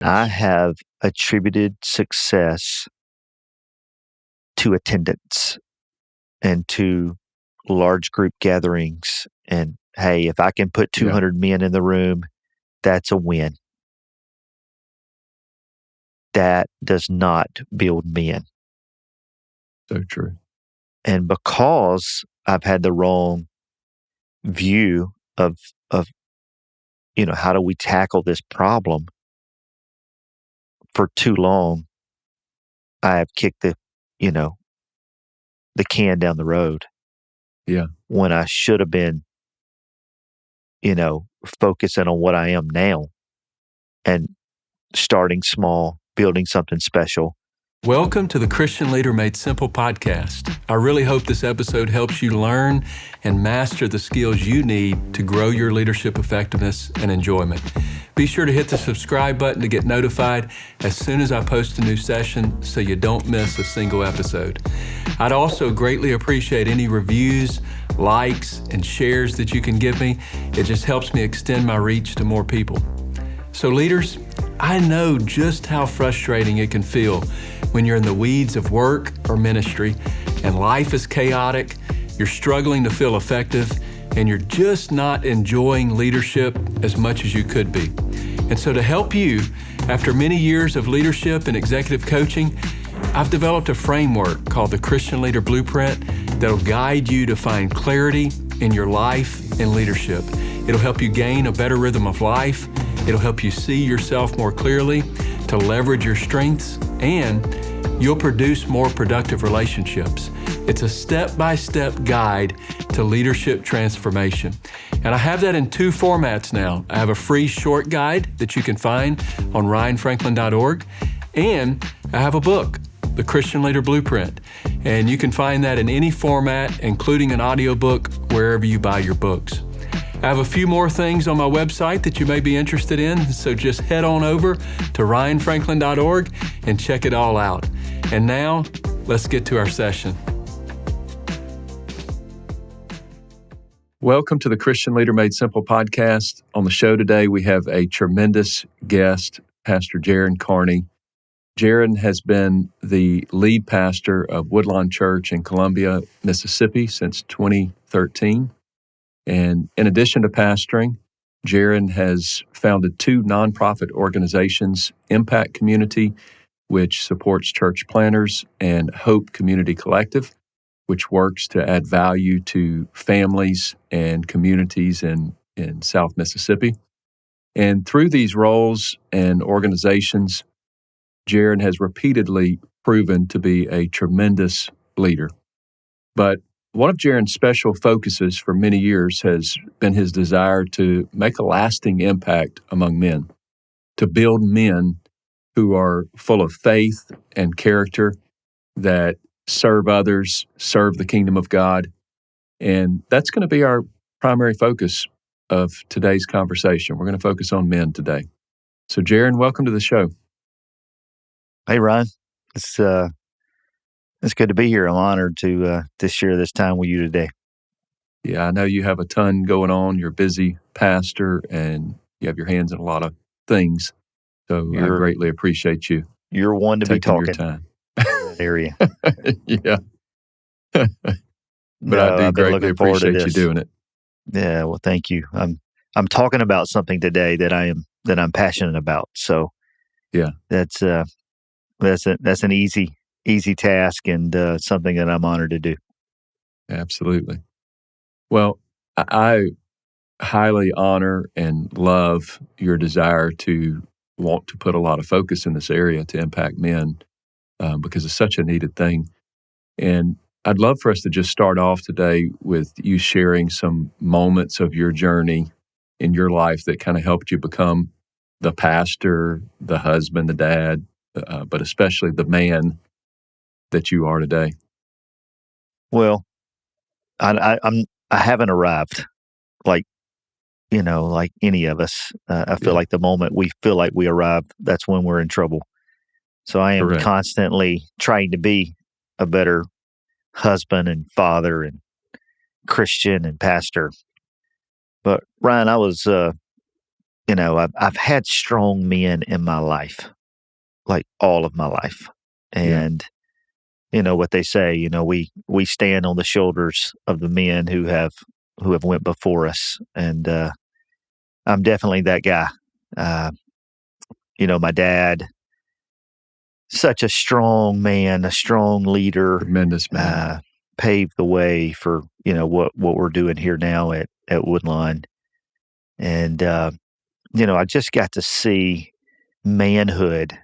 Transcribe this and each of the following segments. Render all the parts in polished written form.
I have attributed success to attendance and to large group gatherings. And hey, if I can put 200 men in the room, that's a win. That does not build men. So true. And because I've had the wrong view of how do we tackle this problem for too long, I have kicked the can down the road. Yeah. When I should have been, focusing on what I am now and starting small, building something special. Welcome to the Christian Leader Made Simple podcast. I really hope this episode helps you learn and master the skills you need to grow your leadership effectiveness and enjoyment. Be sure to hit the subscribe button to get notified as soon as I post a new session so you don't miss a single episode. I'd also greatly appreciate any reviews, likes, and shares that you can give me. It just helps me extend my reach to more people. So leaders, I know just how frustrating it can feel when you're in the weeds of work or ministry and life is chaotic, you're struggling to feel effective, and you're just not enjoying leadership as much as you could be. And so to help you, after many years of leadership and executive coaching, I've developed a framework called the Christian Leader Blueprint that'll guide you to find clarity in your life and leadership. It'll help you gain a better rhythm of life. It'll help you see yourself more clearly, to leverage your strengths, and you'll produce more productive relationships. It's a step-by-step guide to leadership transformation. And I have that in two formats now. I have a free short guide that you can find on ryanfranklin.org, and I have a book, The Christian Leader Blueprint. And you can find that in any format, including an audiobook, wherever you buy your books. I have a few more things on my website that you may be interested in, so just head on over to ryanfranklin.org and check it all out. And now, let's get to our session. Welcome to the Christian Leader Made Simple podcast. On the show today, we have a tremendous guest, Pastor Jerron Carney. Jerron has been the lead pastor of Woodlawn Church in Columbia, Mississippi since 2013. And in addition to pastoring, Jerron has founded two nonprofit organizations, Impact Community, which supports church planners, and Hope Community Collective, which works to add value to families and communities in South Mississippi. And through these roles and organizations, Jerron has repeatedly proven to be a tremendous leader. But one of Jerron's special focuses for many years has been his desire to make a lasting impact among men, to build men who are full of faith and character, that serve others, serve the kingdom of God. And that's going to be our primary focus of today's conversation. We're going to focus on men today. So Jerron, welcome to the show. Hey, Ryan. It's good to be here. I'm honored to share this time with you today. Yeah, I know you have a ton going on. You're a busy pastor and you have your hands in a lot of things. So I greatly appreciate you. You're one to be talking your time. in that area. Yeah. But I do greatly appreciate you doing it. Yeah, well, thank you. I'm talking about something today that I'm passionate about. So yeah, that's an easy task and something that I'm honored to do. Absolutely. Well, I highly honor and love your desire to want to put a lot of focus in this area to impact men because it's such a needed thing. And I'd love for us to just start off today with you sharing some moments of your journey in your life that kind of helped you become the pastor, the husband, the dad, but especially the man that you are today. Well, I haven't arrived like any of us. I feel like the moment we feel like we arrive, that's when we're in trouble. So I am constantly trying to be a better husband and father and Christian and pastor. But Ryan, I was I've had strong men in my life, like all of my life. Yeah. And, what they say, we stand on the shoulders of the men who have went before us. And, I'm definitely that guy. Uh, my dad, such a strong man, a strong leader, Tremendous man. paved the way for, what we're doing here now at Woodlawn. And, I just got to see manhood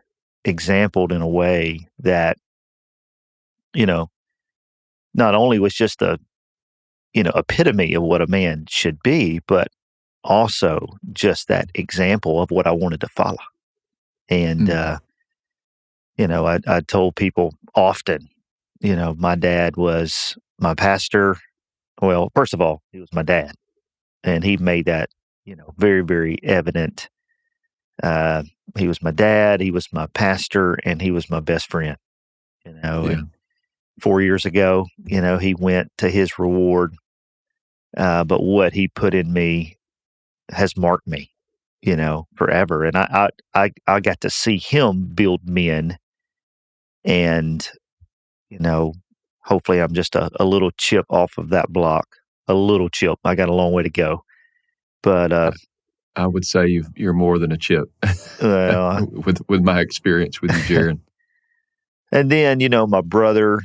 exampled in a way that, you know, not only was just the, epitome of what a man should be, but also just that example of what I wanted to follow. And, Mm. I told people often, my dad was my pastor. Well, first of all, he was my dad, and he made that, very, very evident. Uh, he was my dad, he was my pastor, and he was my best friend, Yeah. and 4 years ago, he went to his reward, but what he put in me has marked me, forever, and I got to see him build men, and, you know, hopefully I'm just a little chip off of that block, a little chip. I got a long way to go, but, I would say you're more than a chip well, with my experience with you, Jerron. and then, my brother,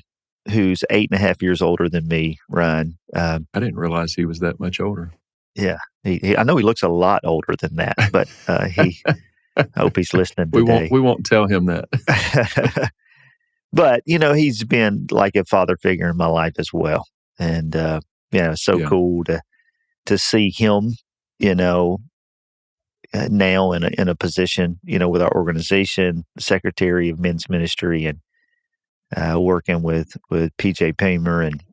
who's 8.5 years older than me, Ryan, I didn't realize he was that much older. yeah, I know he looks a lot older than that, but, I hope he's listening today. We won't tell him that. But, he's been like a father figure in my life as well. And, so Yeah. cool to see him, now in a position, with our organization, secretary of men's ministry, and working with PJ Paymer. And,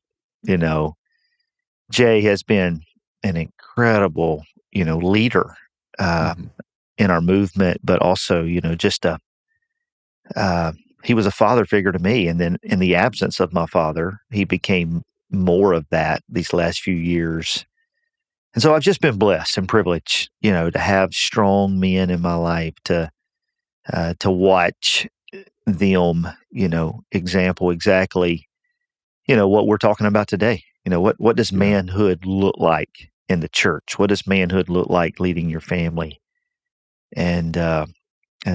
Jay has been an incredible, leader Mhm. in our movement, but also, just he was a father figure to me. And then in the absence of my father, he became more of that these last few years. And so I've just been blessed and privileged, to have strong men in my life to watch them, example exactly, what we're talking about today. What does Yeah. manhood look like in the church? What does manhood look like leading your family? And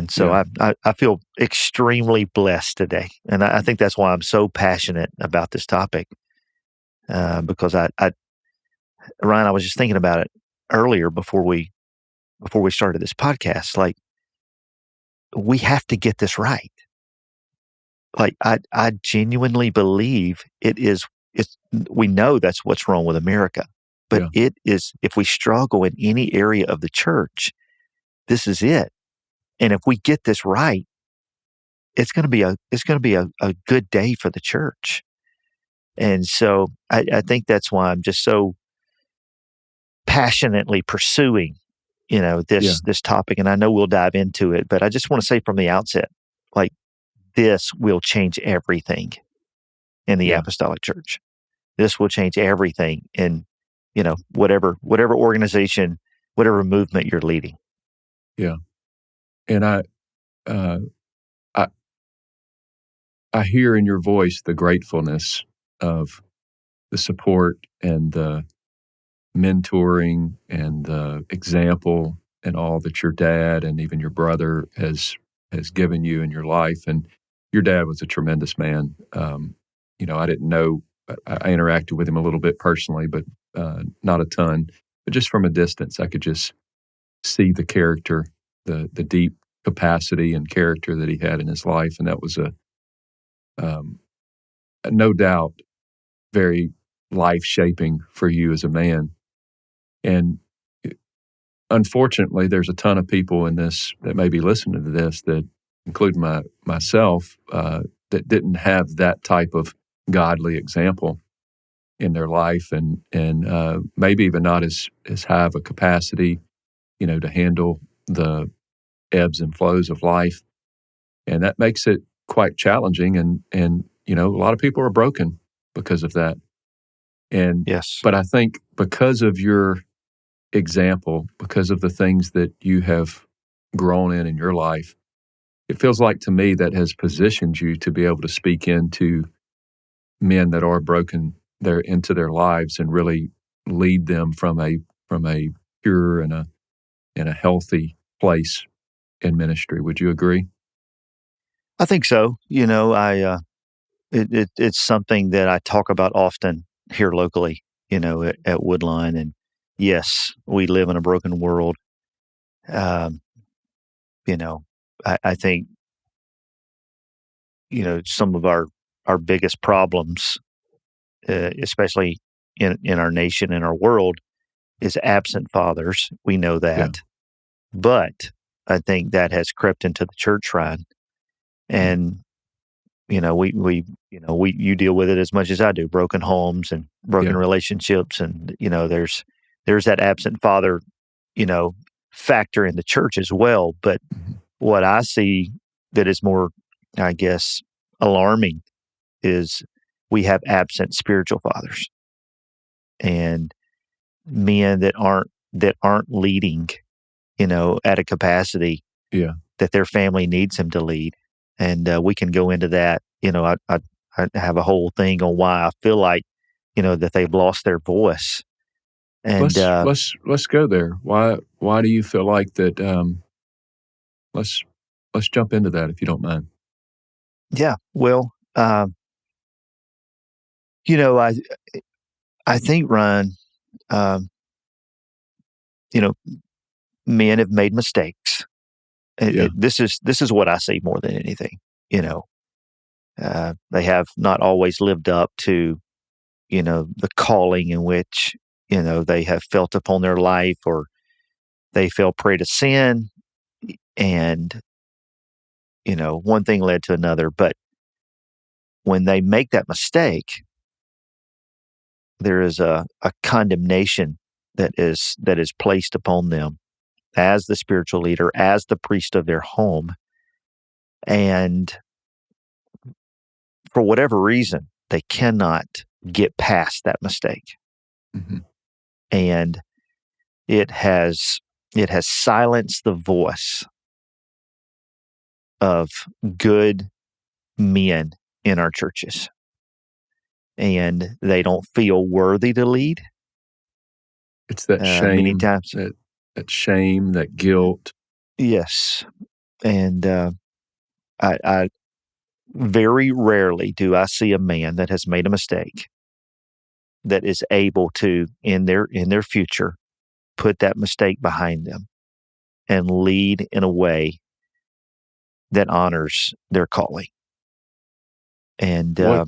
so Yeah. I feel extremely blessed today, and I think that's why I'm so passionate about this topic. Because Ryan, I was just thinking about it earlier before we started this podcast. Like, we have to get this right. Like, I genuinely believe it's we know that's what's wrong with America, but Yeah. it is, if we struggle in any area of the church, this is it. And if we get this right, it's going to be a good day for the church. And so I think that's why I'm just so passionately pursuing, Yeah. this topic. And I know we'll dive into it, but I just want to say from the outset, like, this will change everything in the Yeah. apostolic church. This will change everything in, whatever organization, whatever movement you're leading. Yeah. And uh, I I hear in your voice the gratefulness of the support and the mentoring and the example and all that your dad and even your brother has given you in your life. And your dad was a tremendous man. I didn't know. I interacted with him a little bit personally, but not a ton. But just from a distance, I could just see the character, the deep capacity and character that he had in his life, and that was um, no doubt very life shaping for you as a man. And unfortunately, there's a ton of people in this that may be listening to this that, including myself, that didn't have that type of godly example in their life, and maybe even not as high of a capacity, to handle the ebbs and flows of life, and that makes it quite challenging. And a lot of people are broken because of that. And Yes. but I think because of your example, because of the things that you have grown in your life, it feels like to me that has positioned you to be able to speak into men that are broken into their lives and really lead them from a pure and a healthy place in ministry. Would you agree? I think so. It's something that I talk about often here locally, at Woodline. And yes, we live in a broken world. Um, I think, some of our biggest problems, especially in our nation and our world, is absent fathers. We know Yeah. that. But I think that has crept into the church right. And, you deal with it as much as I do, broken homes and broken Yeah. relationships. And, there's that absent father, factor in the church as well. But Mhm. what I see that is more, I guess, alarming is we have absent spiritual fathers and men that aren't leading, at a capacity Yeah. that their family needs them to lead. And we can go into that. I have a whole thing on why I feel like, that they've lost their voice. And Let's go there. Why do you feel like that? Let's let's jump into that if you don't mind. yeah, well, you know, I I think Ryan, um, you know, men have made mistakes. Yeah. This is what I see more than anything. They have not always lived up to, the calling in which, they have felt upon their life, or they fell prey to sin. And, one thing led to another. But when they make that mistake, there is a condemnation that is placed upon them as the spiritual leader, as the priest of their home. And for whatever reason, they cannot get past that mistake. Hmm. And it has silenced the voice of good men in our churches. And they don't feel worthy to lead. It's that Many shame, times. that shame, that guilt. Yes. And I very rarely do I see a man that has made a mistake that is able to, in their future, put that mistake behind them and lead in a way that honors their calling. And What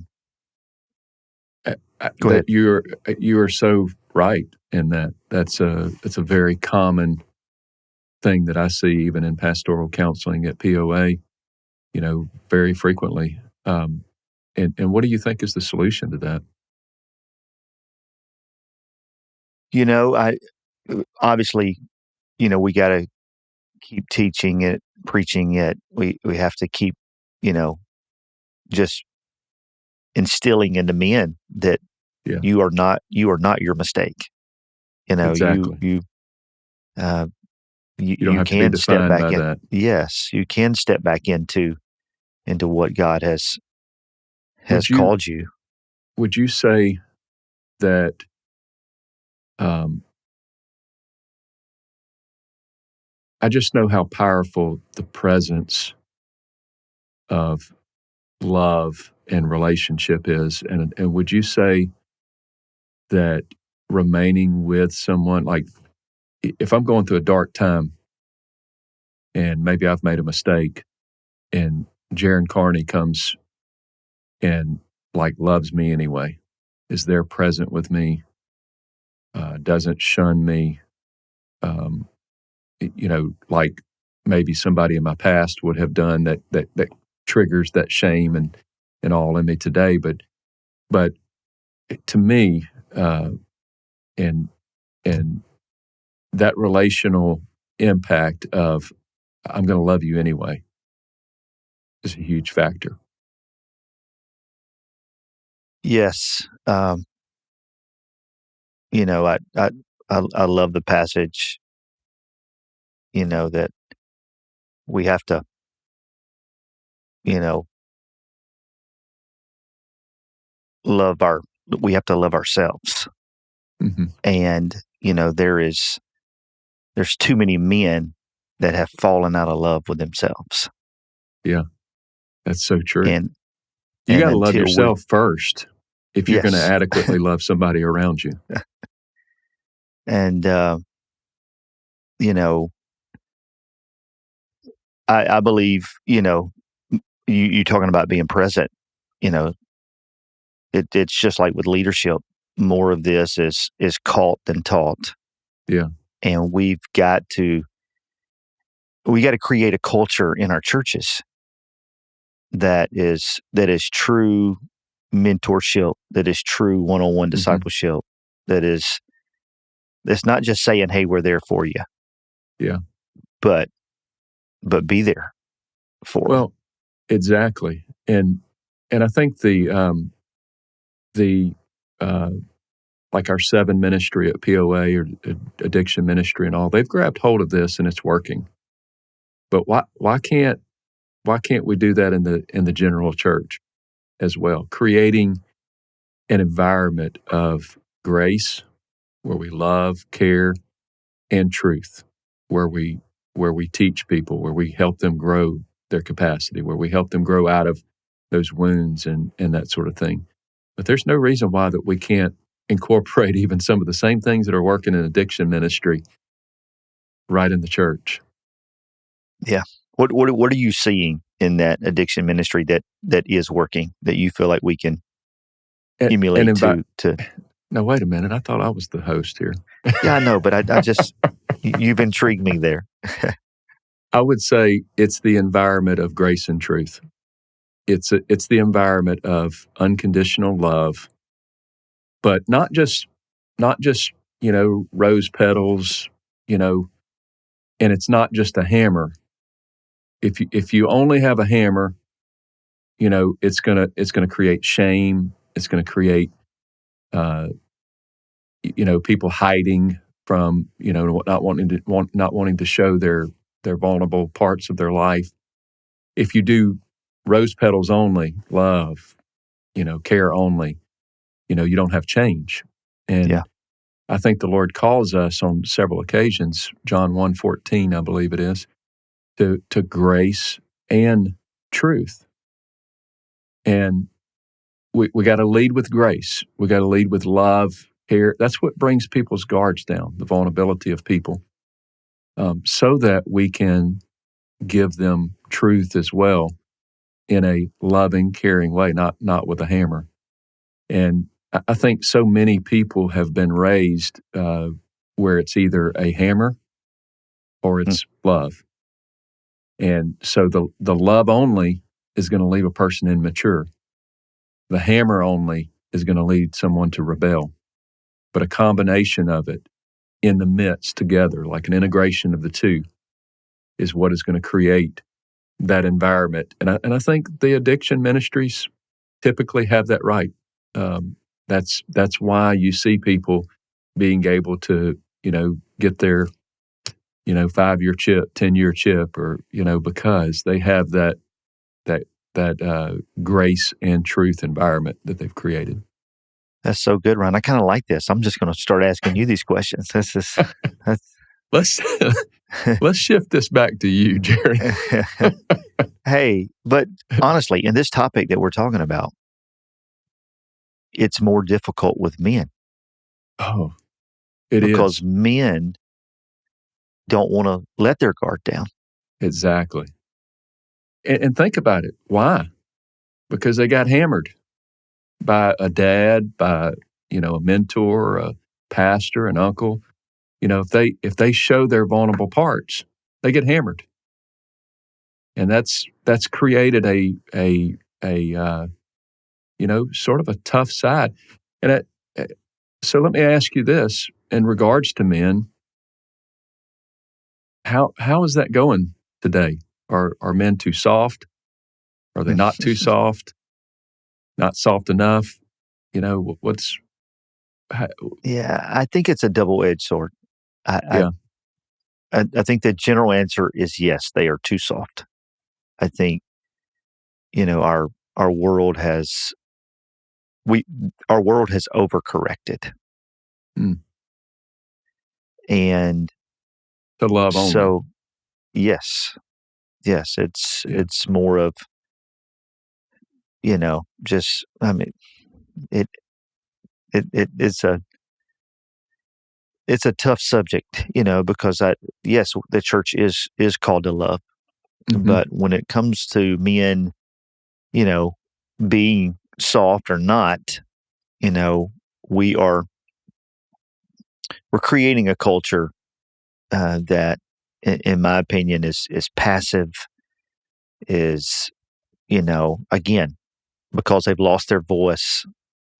go ahead. that you are so right in that. That's a very common thing that I see even in pastoral counseling at POA. Very frequently. And what do you think is the solution to that? I obviously, we got to keep teaching it, preaching it. We have to keep, just instilling into men that Yeah, you are not your mistake. You exactly. you uh, you You don't you have to be can step defined back by in. that. Yes, you can step back into what God has Would you called you. would you say that um, I just know how powerful the presence of love and relationship is, and would you say that remaining with someone, like if I'm going through a dark time and maybe I've made a mistake, and Jerron Carney comes and like loves me anyway, is there present with me, doesn't shun me, um, like maybe somebody in my past would have done that triggers that shame and all in me today. But to me, and and that relational impact of I'm going to love you anyway is a huge factor. Yes, I I love the passage, that we have to, you know, love we have to love ourselves. Mm-hmm. And, there's too many men that have fallen out of love with themselves. Yeah, that's so true. And You got to love until yourself first if you're going to Yes. adequately love somebody around you. And, I believe, you talking about being present, it's just like with leadership. More of this is caught than taught. Yeah. And we got to create a culture in our churches that is true mentorship, that is true one-on-one discipleship, that's not just saying, "Hey, we're there for you." Yeah. But be there for 'em. Well, exactly. And I think the like our 7 ministry at POA or addiction ministry and all, they've grabbed hold of this and it's working. But why can't we do that in the general church as well? Creating an environment of grace where we love, care, and truth, where we teach people, where we help them grow their capacity, where we help them grow out of those wounds and that sort of thing. But there's no reason why that we can't incorporate even some of the same things that are working in addiction ministry right in the church. Yeah. What are you seeing in that addiction ministry that is working, that you feel like we can emulate to? Now, wait a minute. I thought I was the host here. Yeah, I know, but I just, you've intrigued me there. I would say it's the environment of grace and truth. It's the environment of unconditional love, but not just rose petals, and it's not just a hammer. If you only have a hammer, it's gonna create shame. It's gonna create people hiding from not wanting to show their vulnerable parts of their life. If you do rose petals only, love, care only, you don't have change. And Yeah. I think the Lord calls us on several occasions, John 1:14, I believe it is, to grace and truth. And we got to lead with grace. We got to lead with love, care. That's what brings people's guards down, the vulnerability of people, so that we can give them truth as well in a loving, caring way, not with a hammer. And I think so many people have been raised where it's either a hammer or it's love. And so the love only is going to leave a person immature. The hammer only is going to lead someone to rebel. But a combination of it in the midst together, like an integration of the two, is what is going to create that environment. And I think the addiction ministries typically have that right. That's why you see people being able to, get their, 5-year chip, 10-year chip, or, because they have that grace and truth environment that they've created. That's so good, Ron. I kind of like this. I'm just going to start asking you these questions. Let's shift this back to you, Jerry. Hey, but honestly, in this topic that we're talking about, it's more difficult with men. Oh, it is. Because men don't want to let their guard down. Exactly. And think about it. Why? Because they got hammered by a dad, by, a mentor, a pastor, an uncle. If they show their vulnerable parts, they get hammered. And that's created a sort of a tough side. And so let me ask you this in regards to men. How is that going today? Are men too soft? Are they not too soft? Not soft enough? Yeah, I think it's a double-edged sword. I, Yeah. I think the general answer is yes, they are too soft. I think, our world has our world has overcorrected. Mm. And To love only. so, yes, Yeah. it's more of, just, I mean, it it's a tough subject, because yes, the church is called to love, Mm-hmm. but when it comes to men, you know, being soft or not, you know, we are we're creating a culture that, in my opinion, is passive, is, again, because they've lost their voice,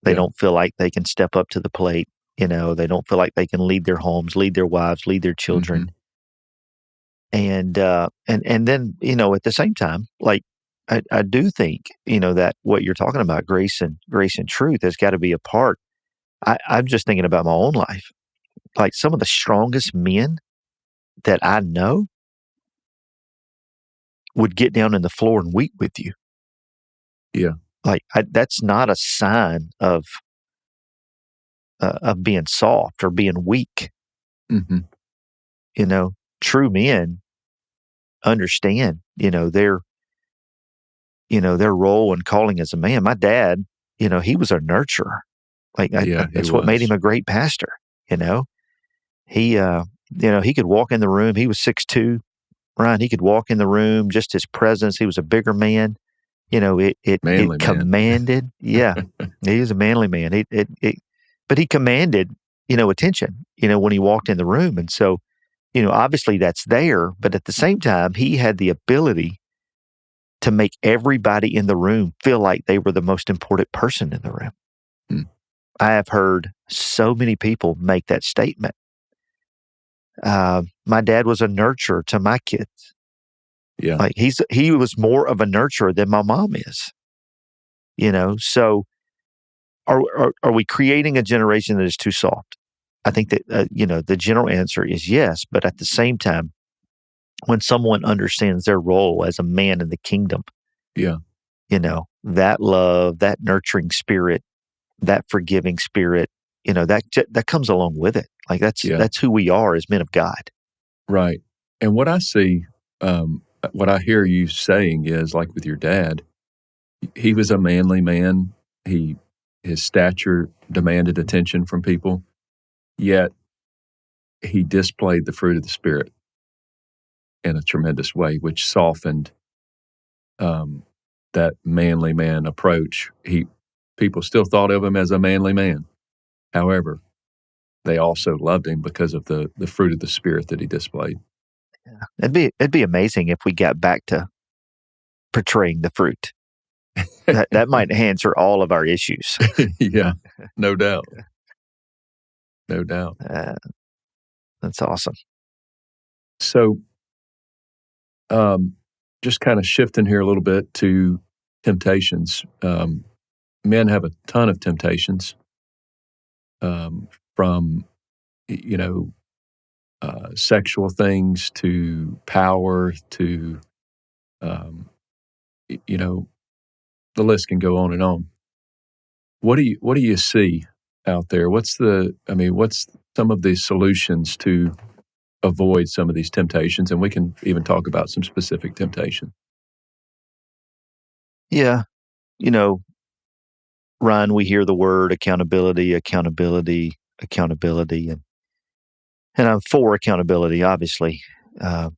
they Yeah. don't feel like they can step up to the plate. They don't feel like they can lead their homes, lead their wives, lead their Mm-hmm. children. And then, at the same time, like, I do think, that what you're talking about, grace and truth, has got to be a part. I'm just thinking about my own life. Like, some of the strongest men that I know would get down on the floor and weep with you. Yeah. Like, that's not a sign of being soft or being weak. Mm-hmm. True men understand, their role and calling as a man. My dad, he was a nurturer. Like, Yeah, he that's what made was. him a great pastor. You know, he, he could walk in the room. He was 6'2", Ryan. He could walk in the room, just his presence. He was a bigger man. It Manly man. commanded. Yeah, he is a manly man. But he commanded, attention, when he walked in the room. And so, obviously that's there, but at the same time, he had the ability to make everybody in the room feel like they were the most important person in the room. Hmm. I have heard so many people make that statement. My dad was a nurturer to my kids. Yeah. Like, he was more of a nurturer than my mom is. So are we creating a generation that is too soft? I think that the general answer is yes, but at the same time, when someone understands their role as a man in the kingdom, Yeah. that love, that nurturing spirit, that forgiving spirit, that comes along with it. Like, Yeah. that's who we are as men of God. Right. And what I see, what I hear you saying is, like with your dad, he was a manly man. His stature demanded attention from people, yet he displayed the fruit of the Spirit in a tremendous way, which softened that manly man approach. People still thought of him as a manly man. However, they also loved him because of the fruit of the Spirit that he displayed. Yeah. It'd be amazing if we got back to portraying the fruit. That might answer all of our issues. Yeah, no doubt. No doubt. That's awesome. So, just kind of shifting here a little bit to temptations. Men have a ton of temptations, from, you know, sexual things to power to, you know, the list can go on and on. What do you see out there? What's some of the solutions to avoid some of these temptations? And we can even talk about some specific temptation. Yeah. Ryan, we hear the word accountability, accountability, accountability, and I'm for accountability, obviously. Uh,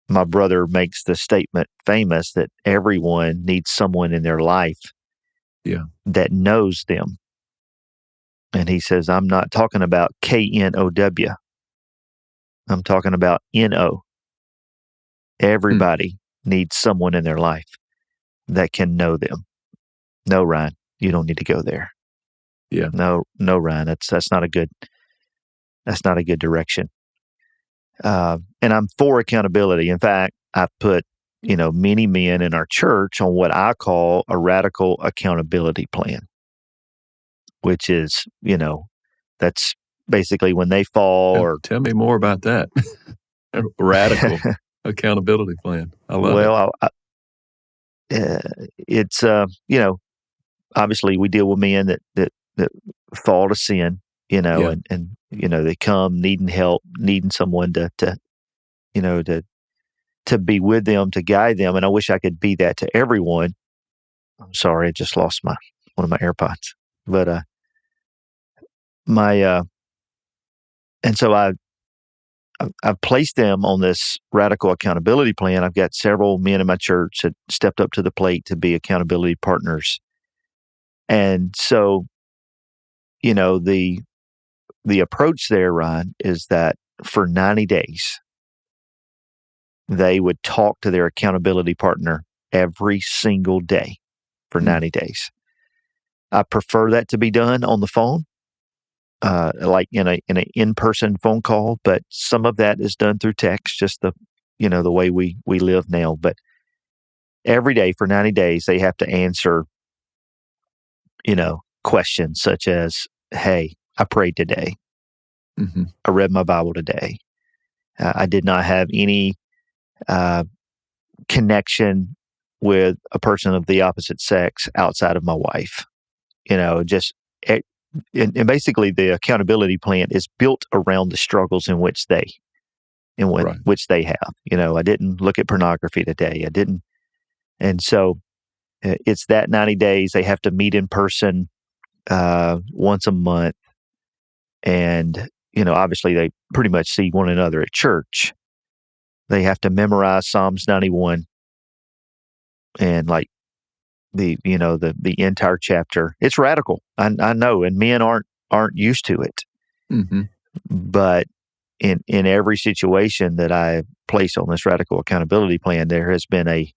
my brother makes the statement famous that everyone needs someone in their life that knows them. And he says, I'm not talking about KNOW. I'm talking about NO. Everybody needs someone in their life that can know them. No, Ryan, you don't need to go there. Yeah. No, Ryan, that's not a good direction. And I'm for accountability. In fact, I've put, many men in our church on what I call a radical accountability plan. which is, that's basically when they fall or Tell me more about that. Radical accountability plan. I love it. well, it's obviously we deal with men that fall to sin, Yeah. and they come needing help, needing someone to be with them, to guide them. And I wish I could be that to everyone. I'm sorry, I just lost one of my AirPods. But my and so I've placed them on this radical accountability plan. I've got several men in my church that stepped up to the plate to be accountability partners. And so, the approach there, Ryan, is that for 90 days, they would talk to their accountability partner every single day for 90 days. I prefer that to be done on the phone, like in an in-person phone call, but some of that is done through text, just the way we live now. But every day for 90 days, they have to answer, questions such as, hey, I prayed today. Mm-hmm. I read my Bible today. I did not have any connection with a person of the opposite sex outside of my wife. And basically the accountability plan is built around the struggles in which they Right. which they have. I didn't look at pornography today. I didn't. And so it's that 90 days. They have to meet in person once a month. And, obviously they pretty much see one another at church. They have to memorize Psalms 91 and like the entire chapter. It's radical. I know, and men aren't used to it. Mm-hmm. But in every situation that I place on this radical accountability plan, there has been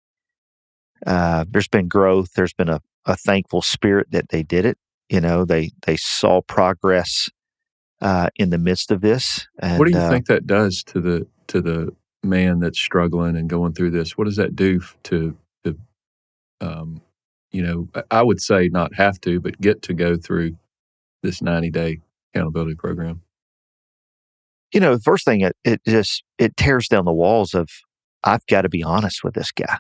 there's been growth. There's been a thankful spirit that they did it. They saw progress in the midst of this. And, What do you think that does to the man that's struggling and going through this? What does that do to I would say not have to, but get to go through this 90-day accountability program? The first thing, it tears down the walls of, I've got to be honest with this guy.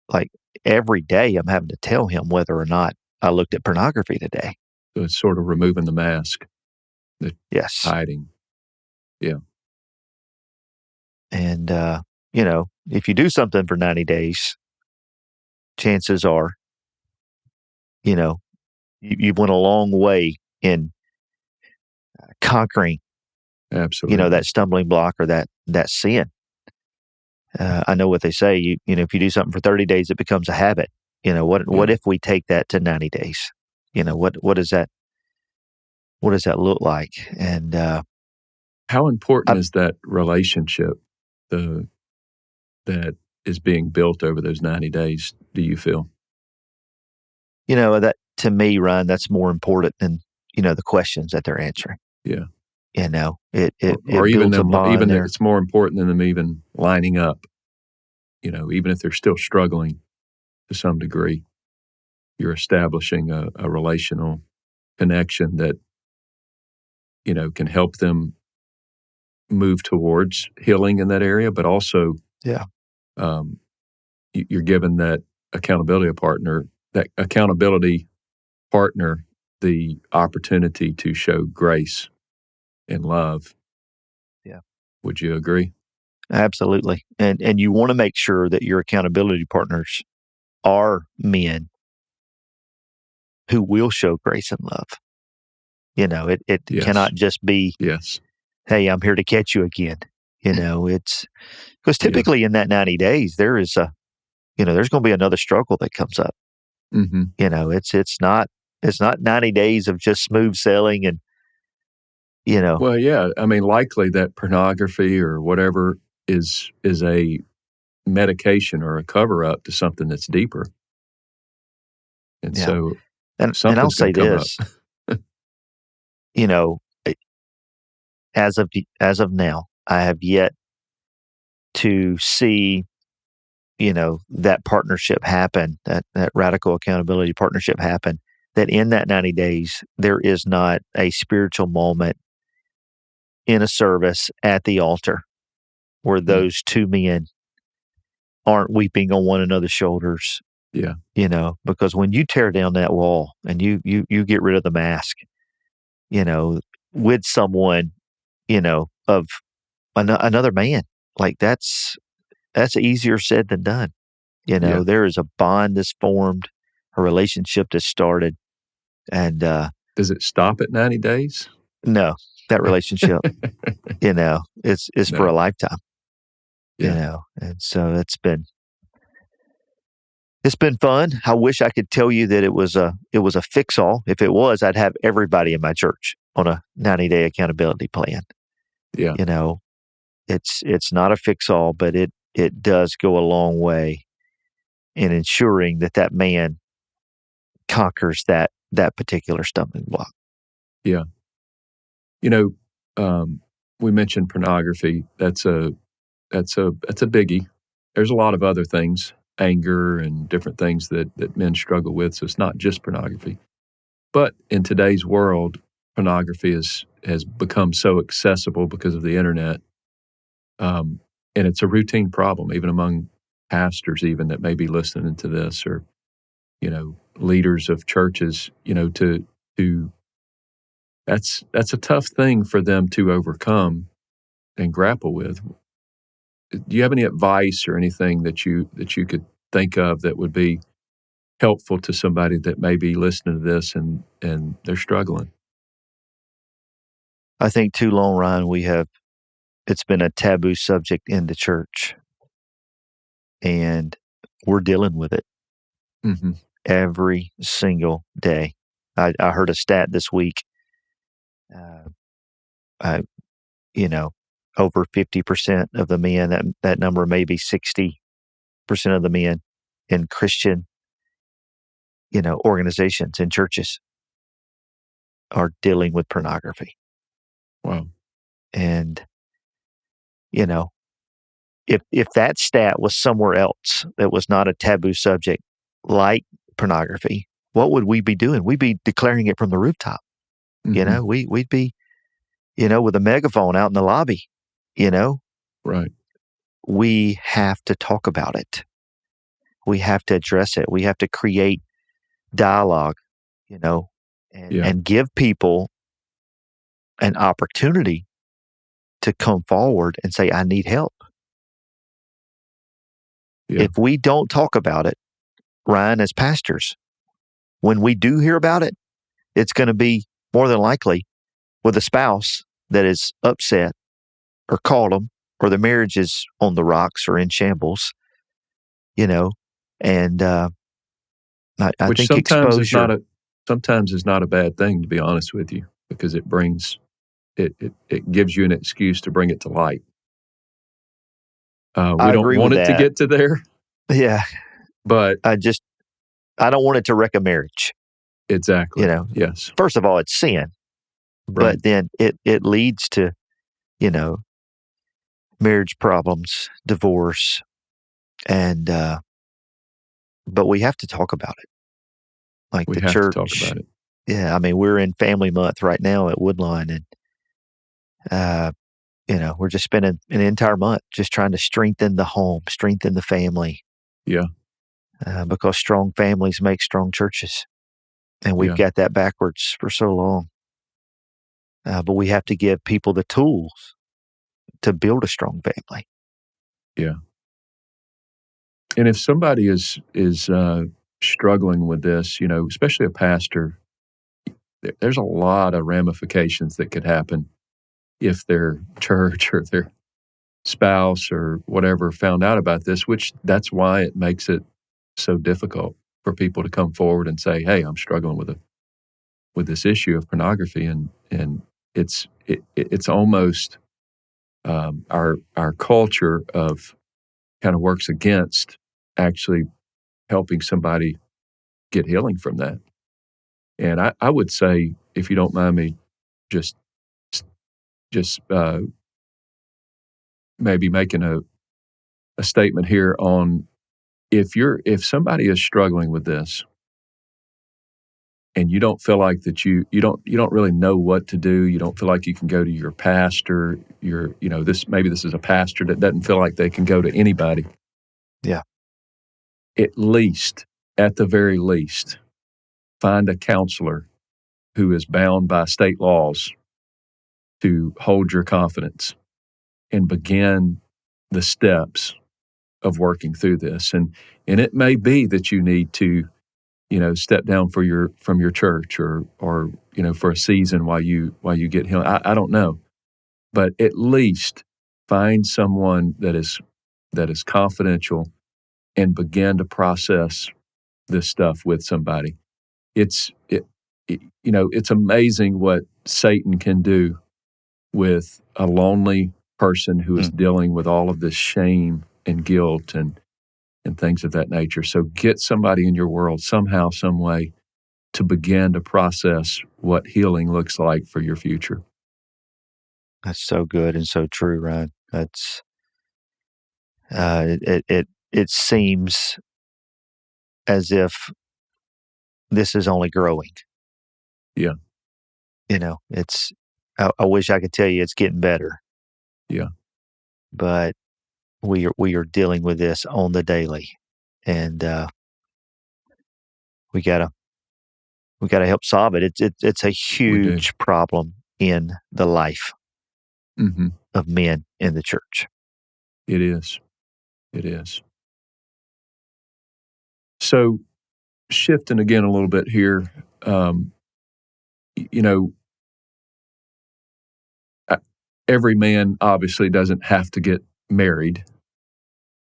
Like every day I'm having to tell him whether or not I looked at pornography today. So it's sort of removing the mask, the Yes. hiding. Yeah. And, if you do something for 90 days, chances are, you've went a long way in conquering, Absolutely. that stumbling block or that sin. I know what they say. If you do something for 30 days, it becomes a habit. What if we take that to 90 days? What does that look like? And how important is that relationship that is being built over those 90 days, do you feel? That to me, Ryan, that's more important than, the questions that they're answering. Yeah. It Or even builds a bond even there. if it's more important than them even lining up, even if they're still struggling to some degree, you're establishing a relational connection that, can help them move towards healing in that area, but also you're given that accountability partner the opportunity to show grace and love. Yeah. Would you agree? Absolutely. And you want to make sure that your accountability partners are men who will show grace and love. It Yes. cannot just be, Yes. hey, I'm here to catch you again. It's because typically in that 90 days, there is there's going to be another struggle that comes up. Mm-hmm. It's not 90 days of just smooth sailing and, Well, yeah. I mean, likely that pornography or whatever is a medication or a cover up to something that's deeper. And Yeah. so and I'll something's say gonna come this, up. as of now, I have yet to see, that partnership happen, that radical accountability partnership happen that in that 90 days, there is not a spiritual moment in a service at the altar where those two men aren't weeping on one another's shoulders. Yeah. Because when you tear down that wall and you get rid of the mask, with someone, of another man, like that's easier said than done. Yeah. There is a bond that's formed, a relationship that's started, and Does it stop at 90 days? no, that relationship, it's for No. a lifetime. Yeah. And so it's been fun. I wish I could tell you that it was a fix all. If it was, I'd have everybody in my church on a 90-day accountability plan. Yeah. It's not a fix all, but it does go a long way in ensuring that man conquers that particular stumbling block. Yeah. We mentioned pornography. That's a biggie. There's a lot of other things, anger and different things that men struggle with. So it's not just pornography. But in today's world, pornography has become so accessible because of the internet. And it's a routine problem, even among pastors, even that may be listening to this, or, leaders of churches, that's a tough thing for them to overcome and grapple with. Do you have any advice or anything that you could think of that would be helpful to somebody that may be listening to this and they're struggling? I think too long, Ryan, it's been a taboo subject in the church, and we're dealing with it every single day. I heard a stat this week. Over 50% of the men, that number may be 60% of the men in Christian, organizations and churches are dealing with pornography. Wow. And, if that stat was somewhere else that was not a taboo subject like pornography, what would we be doing? We'd be declaring it from the rooftop. We'd be, with a megaphone out in the lobby, Right. We have to talk about it. We have to address it. We have to create dialogue, and give people an opportunity to come forward and say, I need help. Yeah. If we don't talk about it, Ryan, as pastors, when we do hear about it, it's going to be more than likely with a spouse that is upset or called them, or the marriage is on the rocks or in shambles, and I Which think sometimes exposure. sometimes is not a bad thing, to be honest with you, because it brings it gives you an excuse to bring it to light. We I don't agree want with it to that. get to there, Yeah, but I don't want it to wreck a marriage. exactly. Yes. First of all, it's sin, Right. but then it leads to, marriage problems, divorce, and but we have to talk about it. Like We the have to talk church. about it. Yeah, I mean, we're in family month right now at Woodline, and we're just spending an entire month just trying to strengthen the home, strengthen the family. Yeah. Because strong families make strong churches, and we've Yeah. got that backwards for so long. But we have to give people the tools to build a strong family. Yeah. And if somebody is struggling with this, especially a pastor, there's a lot of ramifications that could happen if their church or their spouse or whatever found out about this, which that's why it makes it so difficult for people to come forward and say, "Hey, I'm struggling with this issue of pornography," and it's almost our culture of kind of works against actually helping somebody get healing from that. And I would say, if you don't mind me, just maybe making a statement here on if somebody is struggling with this and you don't feel like that you don't really know what to do. You don't feel like you can go to your pastor. This is a pastor that doesn't feel like they can go to anybody. Yeah. At the very least, find a counselor who is bound by state laws to hold your confidence and begin the steps of working through this. And it may be that you need to, step down from your church or for a season while you get healed. I don't know. But at least find someone that is confidential and begin to process this stuff with somebody. It's amazing what Satan can do with a lonely person who is dealing with all of this shame and guilt and things of that nature. So get somebody in your world somehow, some way, to begin to process what healing looks like for your future. That's so good and so true, Ryan. That's it seems as if this is only growing. Yeah. It's I wish I could tell you it's getting better. Yeah. But we are dealing with this on the daily, and we gotta help solve it. It's a huge problem in the life of men in the church. It is. It is. So, shifting again a little bit here, every man obviously doesn't have to get married,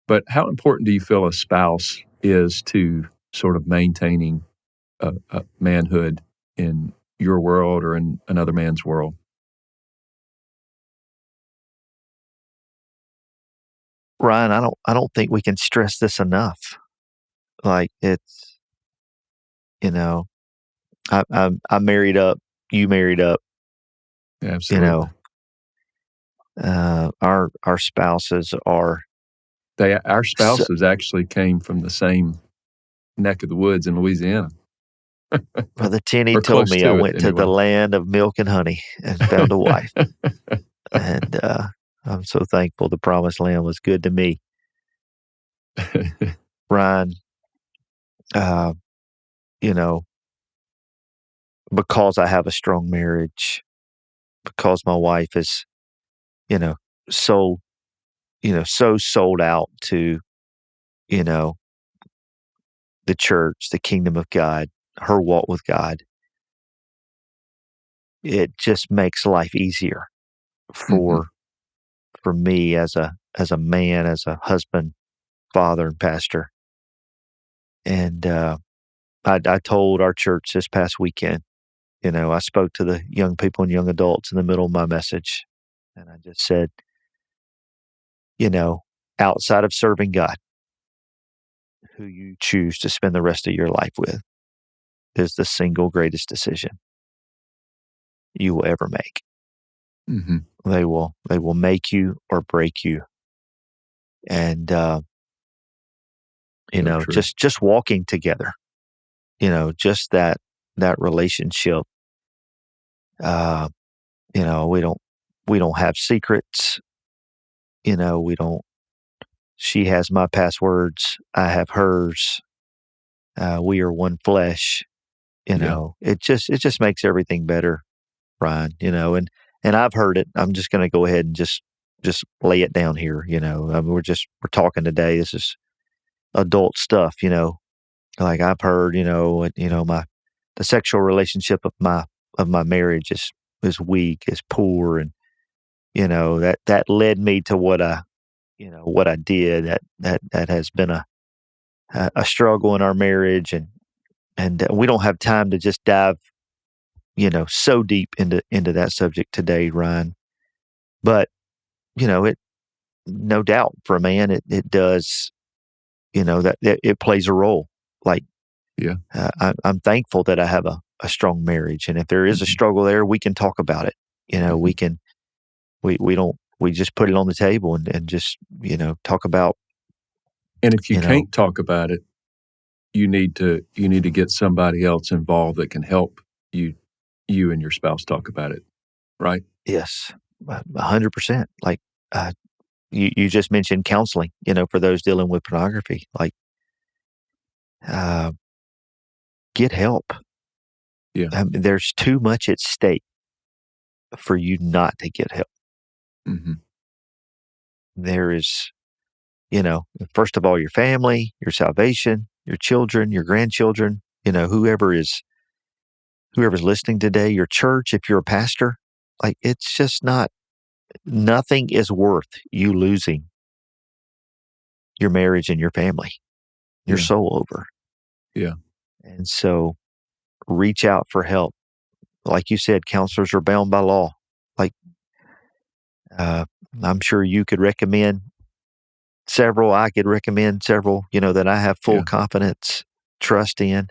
but how important do you feel a spouse is to sort of maintaining a manhood in your world or in another man's world? Ryan, I don't think we can stress this enough. Like it's, I married up, you married up. Absolutely. Our spouses are. Our spouses actually came from the same neck of the woods in Louisiana. Brother Tenney told me I went to the land of milk and honey and found a wife. And I'm so thankful the promised land was good to me. Ryan, because I have a strong marriage, because my wife is, so sold out to, the church, the kingdom of God, her walk with God, it just makes life easier for me as a man, as a husband, father, and pastor. And I told our church this past weekend, I spoke to the young people and young adults in the middle of my message, and I just said, outside of serving God, who you choose to spend the rest of your life with is the single greatest decision you will ever make. They will make you or break you. And, just walking together, just that relationship. We don't have secrets. She has my passwords. I have hers. We are one flesh. It just makes everything better, Ryan, and I've heard it. I'm just going to go ahead and just lay it down here. We're talking today. This is adult stuff, like I've heard, the sexual relationship of my marriage is weak, is poor. And, that led me to what I did. That has been a struggle in our marriage, and we don't have time to just dive, so deep into that subject today, Ryan. But, it, no doubt for a man, it does, that it plays a role. Like, I'm thankful that I have a strong marriage. And if there is a struggle there, we can talk about it. We just put it on the table and just, talk about. And if you can't talk about it, you need to get somebody else involved that can help you and your spouse talk about it, right? Yes, 100%. Like, you just mentioned counseling, for those dealing with pornography. Like, get help. Yeah. There's too much at stake for you not to get help. Mm-hmm. There is, first of all, your family, your salvation, your children, your grandchildren, whoever's listening today, your church, if you're a pastor. Like, it's just nothing is worth you losing your marriage and your family, your Yeah. soul over. Yeah. And so reach out for help. Like you said, counselors are bound by law. Like, I'm sure you could recommend several. I could recommend several, that I have full Yeah. confidence, trust in.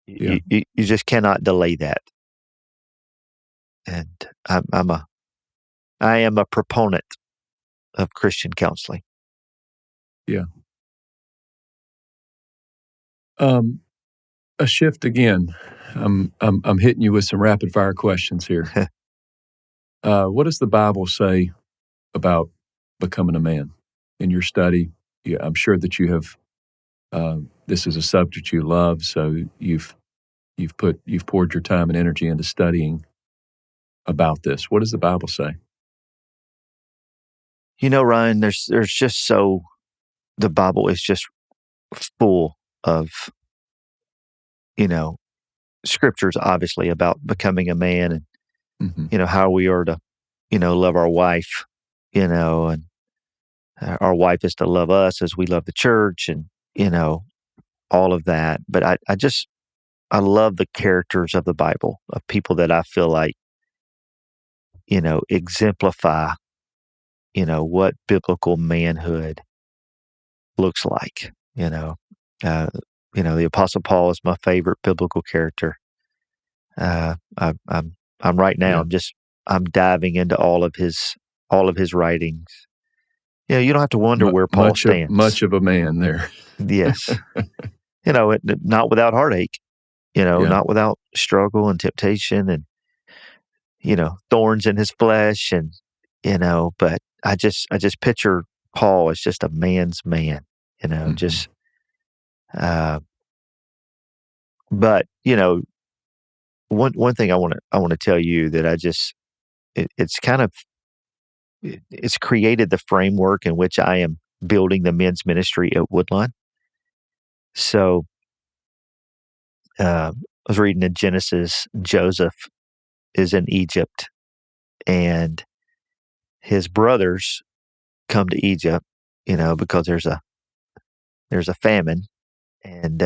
Yeah. You just cannot delay that. And I am a proponent of Christian counseling. Yeah. A shift again. I'm hitting you with some rapid fire questions here. What does the Bible say about becoming a man in your study? Yeah, I'm sure that you have. This is a subject you love, so you've poured your time and energy into studying about this. What does the Bible say? Ryan, there's just the Bible is just full of, scriptures, obviously, about becoming a man and, Mm-hmm. how we are to, love our wife, and our wife is to love us as we love the church and, all of that. But I love the characters of the Bible, of people that I feel like, exemplify, what biblical manhood looks like. The Apostle Paul is my favorite biblical character. I'm right now. Yeah. I'm diving into all of his writings. You don't have to wonder where Paul stands. Much of a man there. Yes, not without heartache. Yeah. Not without struggle and temptation and thorns in his flesh and But I just picture Paul as just a man's man. Mm-hmm. Just. But one thing I want to tell you that it's kind of it's created the framework in which I am building the men's ministry at Woodlawn. So I was reading in Genesis, Joseph is in Egypt, and his brothers come to Egypt, because there's a famine, and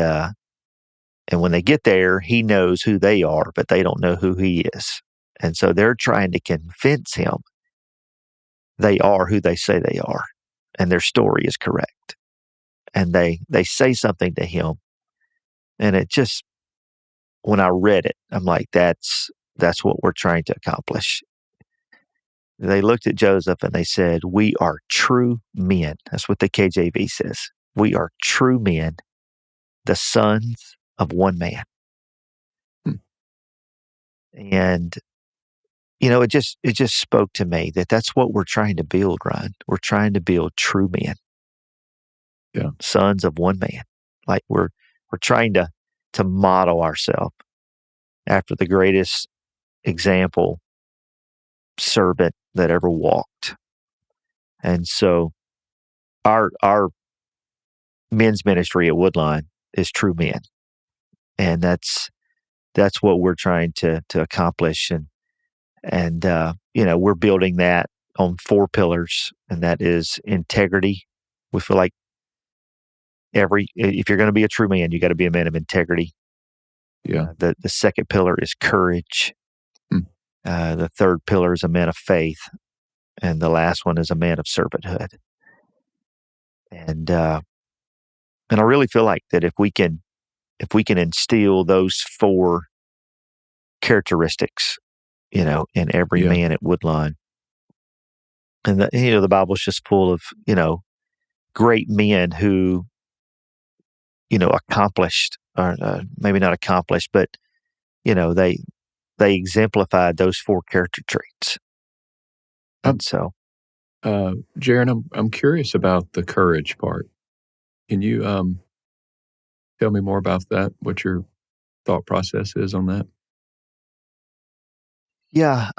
when they get there, he knows who they are, but they don't know who he is, and so they're trying to convince him they are who they say they are, and their story is correct. And they say something to him, and it just, when I read it, I'm like, that's what we're trying to accomplish. They looked at Joseph and they said, "We are true men." That's what the KJV says. We are true men, the sons of one man. Hmm. And it just spoke to me that that's what we're trying to build, Ryan. We're trying to build true men. Yeah. Sons of one man. Like we're trying to model ourselves after the greatest example servant that ever walked. And so our men's ministry at Woodline is true men. And that's what we're trying to accomplish. And we're building that on 4 pillars, and that is integrity. We feel like if you're going to be a true man, you got to be a man of integrity. Yeah. The second pillar is courage. Hmm. The third pillar is a man of faith, and the last one is a man of servanthood. And I really feel like that if we can instill those 4 characteristics, in every man at Woodline, and the Bible's just full of great men who, accomplished, or maybe not accomplished, but, they exemplified those 4 character traits. Um, And so, Jerron, I'm curious about the courage part. Can you tell me more about that? What your thought process is on that? yeah,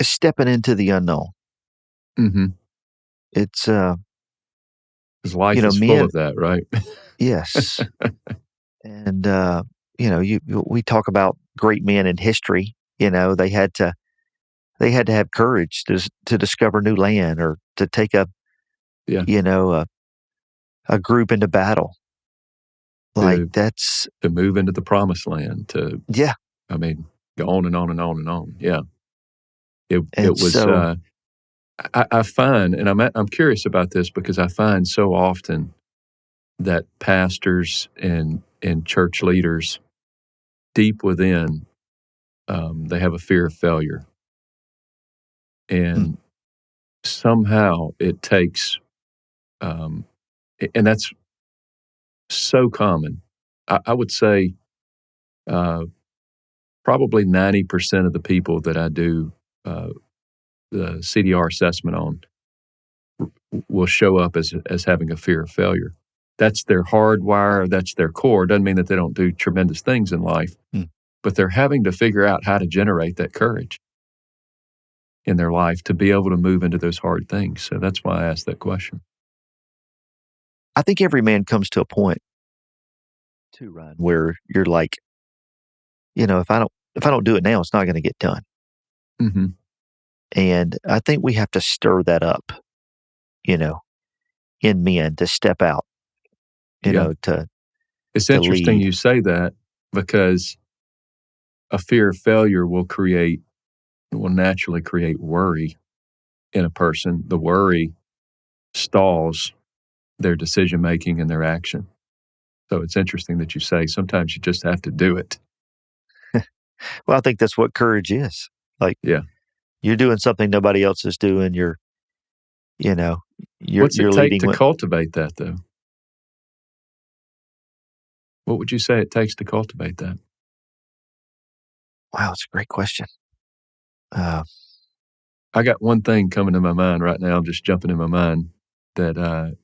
stepping into the unknown. Mm-hmm. It's, Because life is full men, of that, right? yes. And, we talk about great men in history. They had to have courage to discover new land, or to take Yeah. a group into battle. Like, To that's, move into the promised land. yeah. I mean, go on and on and on and on. Yeah. It And was. so, I find, and I'm curious about this because I find so often that pastors and church leaders, deep within, they have a fear of failure, hmm, and somehow it takes, and that's so common. I would say uh, probably 90% of the people that I do the CDR assessment on will show up as having a fear of failure. That's their hardwire, that's their core. Doesn't mean that they don't do tremendous things in life, hmm. but they're having to figure out how to generate that courage in their life to be able to move into those hard things. So that's why I asked that question. I think every man comes to a point too, Ryan, where you're like, if I don't do it now, it's not going to get done. Mm-hmm. And I think we have to stir that up, you know, in men, to step out, Yeah. to It's to interesting lead. you say that because a fear of failure will naturally create worry in a person. The worry stalls their decision making and their action. So it's interesting that you say sometimes you just have to do it. Well, I think that's what courage is. Like, Yeah. you're doing something nobody else is doing. You're, you know, you're What's it you're take leading to with. cultivate that, though? What would you say it takes to cultivate that? Wow, it's a great question. Uh, I got one thing coming to my mind right now, just jumping in my mind that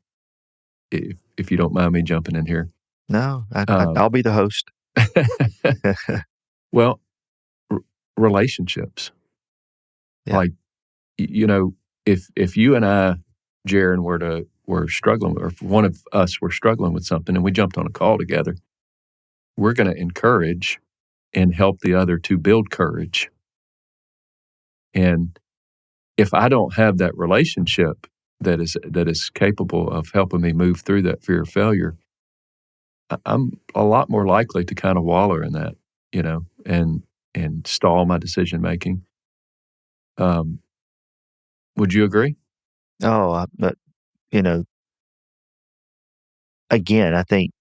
if you don't mind me jumping in here. no, Um, I'll be the host. well, r- relationships. Yeah. Like, if you and I, Jerron, were struggling, or if one of us were struggling with something and we jumped on a call together, we're going to encourage and help the other to build courage. And if I don't have that relationship that is capable of helping me move through that fear of failure, I'm a lot more likely to kind of wallow in that, and stall my decision making. Would you agree? Oh, but you know, again, I think,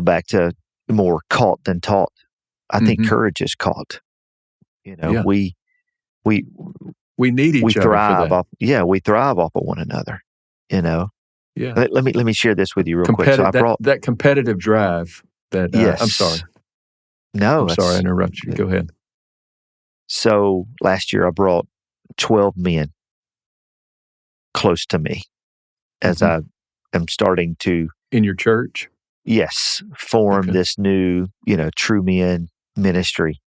back to more caught than taught. I think Hmm. courage is caught. Yeah, We we we need we each other for thrive that. off. Yeah, we thrive off of one another. You know. Yeah, Let me share this with you real quick. So I competitive brought. that competitive drive. That I'm Yes. sorry, No, I that's interrupted you. Go ahead. so. Last year, I brought 12 men close to me as Hmm. I am starting to, In your church? yes, form Okay. this new, true men ministry.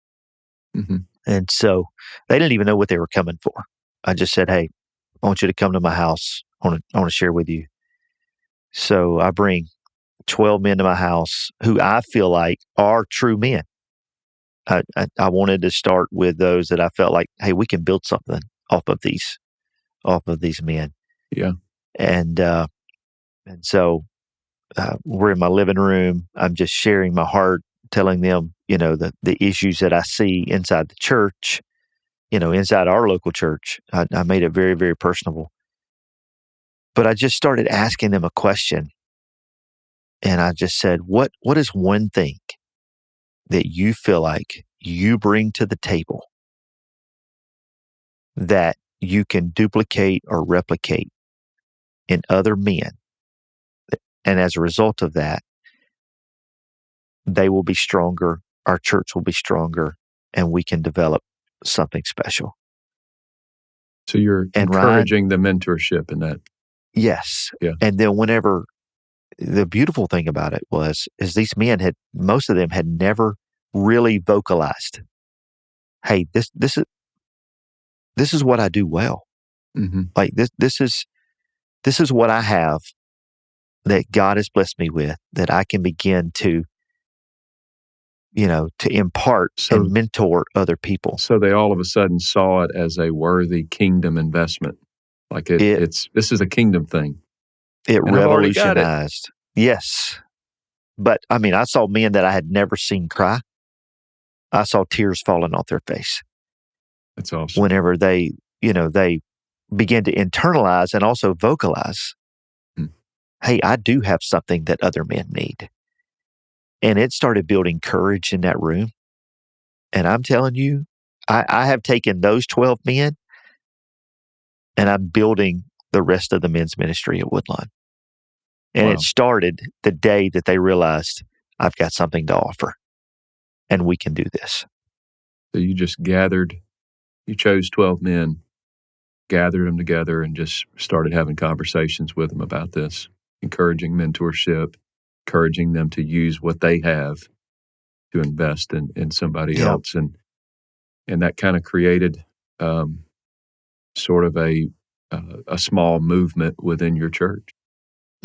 Hmm. And so they didn't even know what they were coming for. I just said, "Hey, I want you to come to my house. I want to share with you." So I bring 12 men to my house who I feel like are true men. I wanted to start with those that I felt like, hey, we can build something off of these men. Yeah. And so we're in my living room. I'm just sharing my heart, telling them, the issues that I see inside the church, inside our local church. I made it very, very personable. But I just started asking them a question, and I just said, "What is one thing that you feel like you bring to the table that you can duplicate or replicate in other men. And as a result of that, they will be stronger, our church will be stronger, and we can develop something special. So you're And encouraging the mentorship in that. Yes. Yeah. And then whenever, the beautiful thing about it is these men most of them had never really vocalized, hey, this is what I do well. Mm-hmm. Like this is what I have that God has blessed me with, that I can begin to impart and mentor other people. So they all of a sudden saw it as a worthy kingdom investment. Like this is a kingdom thing. It revolutionized. Yes. But I mean, I saw men that I had never seen cry. I saw tears falling off their face. That's awesome. Whenever they begin to internalize and also vocalize, hey, I do have something that other men need. And it started building courage in that room. And I'm telling you, I have taken those 12 men and I'm building the rest of the men's ministry at Woodlawn. And It started the day that they realized, I've got something to offer and we can do this. So you just you chose 12 men, gathered them together and just started having conversations with them about this, encouraging mentorship, encouraging them to use what they have to invest in somebody else. And that kind of created sort of a small movement within your church.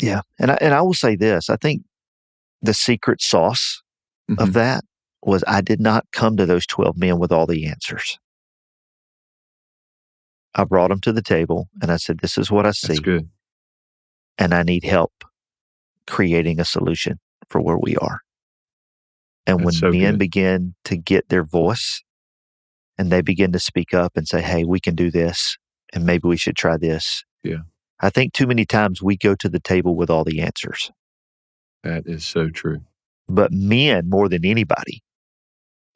Yeah. And I will say this, I think the secret sauce of that was I did not come to those 12 men with all the answers. I brought them to the table and I said, this is what I see. That's good. And I need help creating a solution for where we are. And when men begin to get their voice and they begin to speak up and say, hey, we can do this and maybe we should try this. Yeah. I think too many times we go to the table with all the answers. That is so true. But men, more than anybody,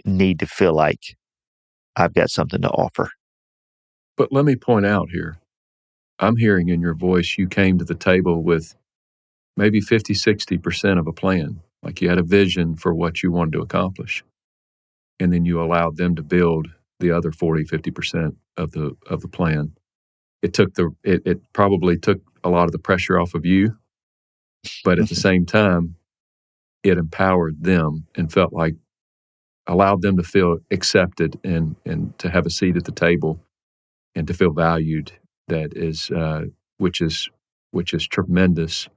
need to feel like I've got something to offer. But let me point out here, I'm hearing in your voice you came to the table with maybe 50, 60% of a plan. Like you had a vision for what you wanted to accomplish. And then you allowed them to build the other 40, 50% of the plan. It probably took a lot of the pressure off of you, but at the same time, it empowered them and allowed them to feel accepted and to have a seat at the table and to feel valued. That is, which is tremendous,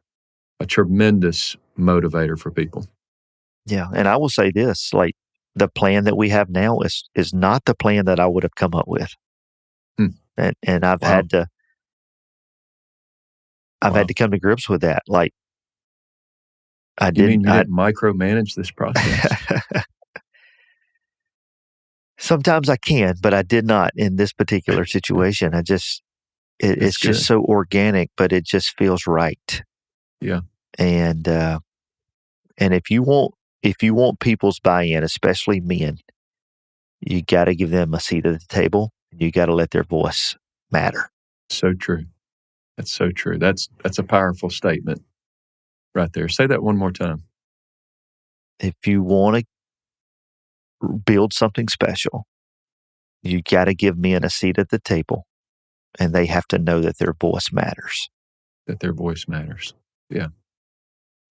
a tremendous motivator for people. Yeah. And I will say this, like the plan that we have now is not the plan that I would have come up with. And I've had to come to grips with that. Like I didn't. You didn't micromanage this process? Sometimes I can, but I did not in this particular situation. It's just so organic, but it just feels right. Yeah. And if you want people's buy-in, especially men, you got to give them a seat at the table. You got to let their voice matter. So true. That's so true. That's a powerful statement right there. Say that one more time. If you want to build something special, you got to give men a seat at the table, and they have to know that their voice matters. That their voice matters. Yeah.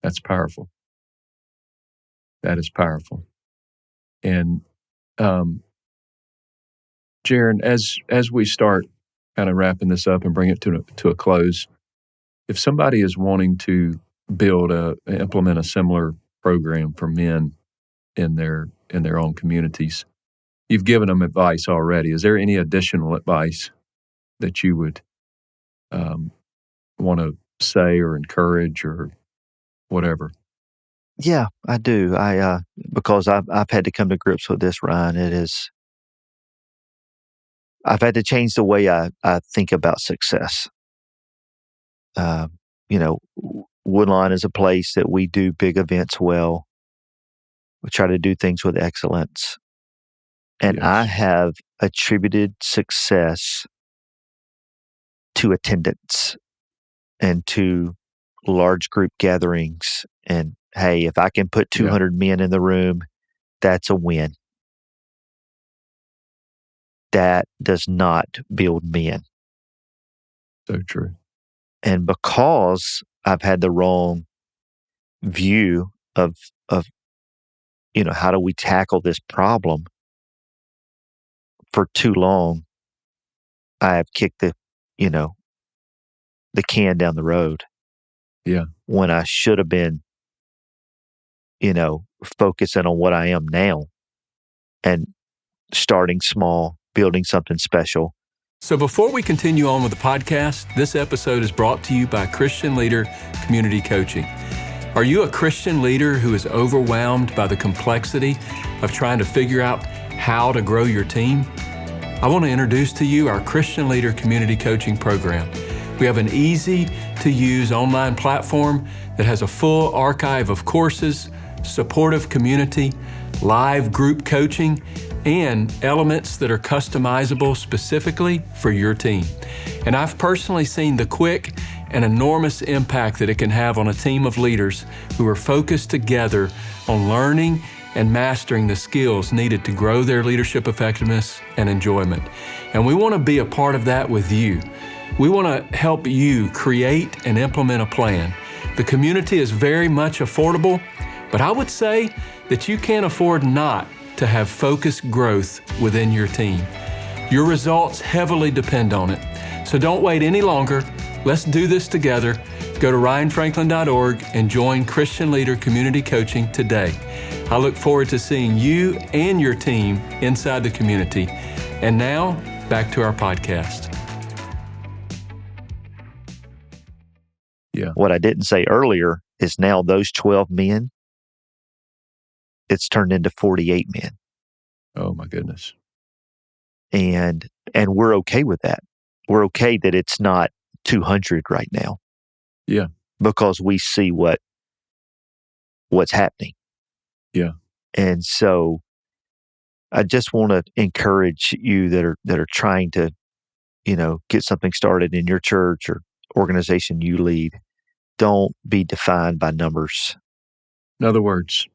That's powerful. That is powerful. And Jerron, as we start kind of wrapping this up and bring it to a close, if somebody is wanting to implement a similar program for men in their own communities, you've given them advice already. Is there any additional advice that you would want to say or encourage or whatever? Yeah, I do. Because I've had to come to grips with this, Ryan. I've had to change the way I think about success. Woodlawn is a place that we do big events well. We try to do things with excellence. And I have attributed success to attendance and to large group gatherings. And hey, if I can put 200 men in the room, that's a win. That does not build men. So true. And because I've had the wrong view of how do we tackle this problem for too long, I have kicked the can down the road. Yeah. When I should have been, focusing on what I am now and starting small, building something special. So before we continue on with the podcast, this episode is brought to you by Christian Leader Community Coaching. Are you a Christian leader who is overwhelmed by the complexity of trying to figure out how to grow your team? I want to introduce to you our Christian Leader Community Coaching program. We have an easy-to-use online platform that has a full archive of courses, supportive community, live group coaching, and elements that are customizable specifically for your team. And I've personally seen the quick and enormous impact that it can have on a team of leaders who are focused together on learning and mastering the skills needed to grow their leadership effectiveness and enjoyment. And we want to be a part of that with you. We want to help you create and implement a plan. The community is very much affordable, but I would say that you can't afford not to have focused growth within your team. Your results heavily depend on it. So don't wait any longer. Let's do this together. Go to ryanfranklin.org and join Christian Leader Community Coaching today. I look forward to seeing you and your team inside the community. And now, back to our podcast. Yeah. What I didn't say earlier is now those 12 men, it's turned into 48 men. Oh my goodness. And we're okay with that. We're okay that it's not 200 right now. Yeah. Because we see what's happening. Yeah. And so I just want to encourage you that are trying to, get something started in your church or organization you lead. Don't be defined by numbers. In other words,